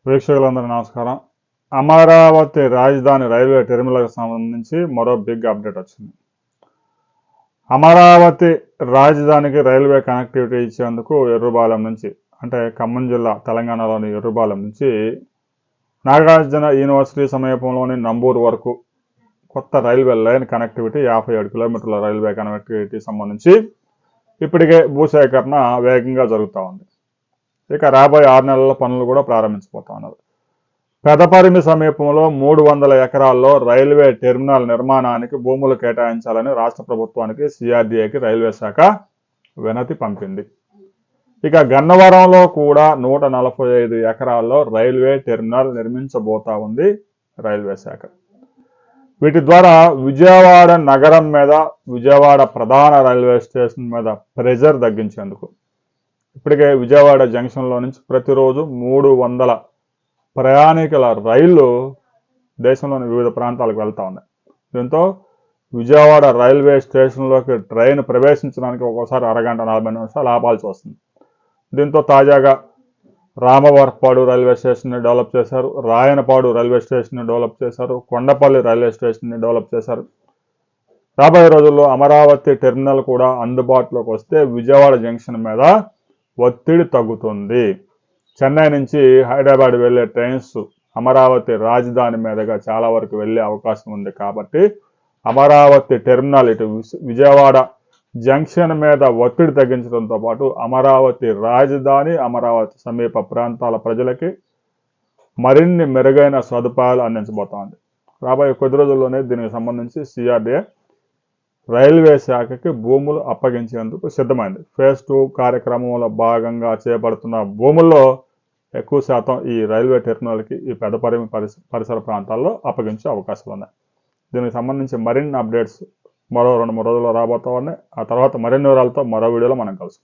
వీక్షకులందరూ నమస్కారం. అమరావతి రాజధాని రైల్వే టెర్మినల్కి సంబంధించి మరో బిగ్ అప్డేట్ వచ్చింది. అమరావతి రాజధానికి రైల్వే కనెక్టివిటీ ఇచ్చేందుకు ఎర్రుబాలెం నుంచి, అంటే ఖమ్మం జిల్లా తెలంగాణలోని ఎర్రుబాలెం నుంచి నాగార్జున యూనివర్సిటీ సమీపంలోని నంబూరు వరకు కొత్త రైల్వే లైన్ కనెక్టివిటీ 57 కిలోమీటర్ల రైల్వే కనెక్టివిటీ సంబంధించి ఇప్పటికే భూసేకరణ వేగంగా జరుగుతూ ఉంది. ఇక రాబోయే 6 నెలల పనులు కూడా ప్రారంభించబోతా ఉన్నారు. పెదపరిమి సమీపంలో 300 ఎకరాల్లో రైల్వే టెర్మినల్ నిర్మాణానికి భూములు కేటాయించాలని రాష్ట్ర ప్రభుత్వానికి సిఆర్డీఏకి రైల్వే శాఖ వినతి పంపింది. ఇక గన్నవరంలో కూడా 145 ఎకరాల్లో రైల్వే టెర్మినల్ నిర్మించబోతా ఉంది రైల్వే శాఖ. వీటి ద్వారా విజయవాడ నగరం మీద, విజయవాడ ప్రధాన రైల్వే స్టేషన్ మీద ప్రెజర్ తగ్గించేందుకు ఇప్పటికే విజయవాడ జంక్షన్లో నుంచి ప్రతిరోజు 300 ప్రయాణికుల రైళ్లు దేశంలోని వివిధ ప్రాంతాలకు వెళ్తూ ఉన్నాయి. దీంతో విజయవాడ రైల్వే స్టేషన్లోకి ట్రైన్ ప్రవేశించడానికి ఒక్కోసారి అరగంట 40 నిమిషాలు ఆపాల్సి వస్తుంది. దీంతో తాజాగా రామవరపాడు రైల్వే స్టేషన్ని డెవలప్ చేశారు, రాయనపాడు రైల్వే స్టేషన్ని డెవలప్ చేశారు, కొండపల్లి రైల్వే స్టేషన్ని డెవలప్ చేశారు. రాబోయే రోజుల్లో అమరావతి టెర్మినల్ కూడా అందుబాటులోకి వస్తే విజయవాడ జంక్షన్ మీద ఒత్తిడి తగ్గుతుంది. చెన్నై నుంచి హైదరాబాద్ వెళ్ళే ట్రైన్స్ అమరావతి రాజధాని మీదుగా చాలా వరకు వెళ్ళే అవకాశం ఉంది. కాబట్టి అమరావతి టెర్మినల్ ఇటు విజయవాడ జంక్షన్ మీద ఒత్తిడి తగ్గించడంతో పాటు అమరావతి రాజధాని, అమరావతి సమీప ప్రాంతాల ప్రజలకి మరిన్ని మెరుగైన సదుపాయాలు అందించబోతోంది. రాబోయే కొద్ది రోజుల్లోనే దీనికి సంబంధించి సిఆర్డీఏ రైల్వే శాఖకి భూములు అప్పగించేందుకు సిద్ధమైంది. ఫేజ్ 2 కార్యక్రమంలో భాగంగా చేపడుతున్న భూముల్లో ఎక్కువ శాతం ఈ రైల్వే టెర్మినల్కి ఈ పెదపరిమి పరిసర ప్రాంతాల్లో అప్పగించే అవకాశాలు ఉన్నాయి. దీనికి సంబంధించి మరిన్ని అప్డేట్స్ మరో 2-3 రోజుల్లో రాబోతా ఉన్నాయి. ఆ తర్వాత మరిన్ని వివరాలతో మరో వీడియోలో మనం కలుసుకుందాం.